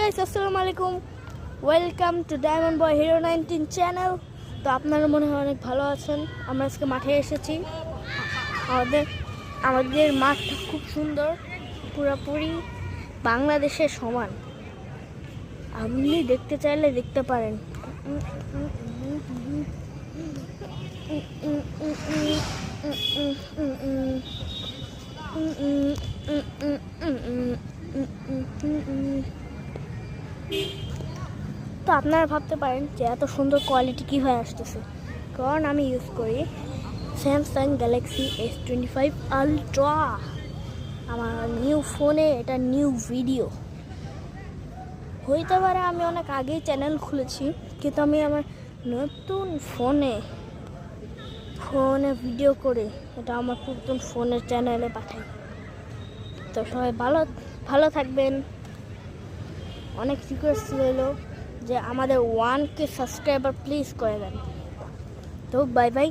Guys, আসসালামু আলাইকুম। Welcome to diamond boy hero 19 channel. তো আপনারা মনে হয় অনেক ভালো আছেন। আমরা আজকে মাঠে এসেছি। আমাদের মাঠটা খুব সুন্দর, পুরোপুরি বাংলাদেশের সমান। আপনি দেখতে চাইলে দেখতে পারেন। তো আপনারা ভাবতে পারেন যে এত সুন্দর কোয়ালিটি কীভাবে আসতেছে, কারণ আমি ইউজ করি স্যামসাং গ্যালাক্সি S25 আলট্রা। আমার নিউ ফোনে এটা নিউ ভিডিও হইতে পারে। আমি অনেক আগেই চ্যানেল খুলেছি, কিন্তু আমি আমার নতুন ফোনে ভিডিও করে এটা আমার নতুন ফোনের চ্যানেলে পাঠাই। তো সবাই ভালো থাকবেন। অনেক রিকোয়েস্ট রইল যে আমাদের 1K সাবস্ক্রাইবার প্লিজ করে দেন। তো বাই বাই।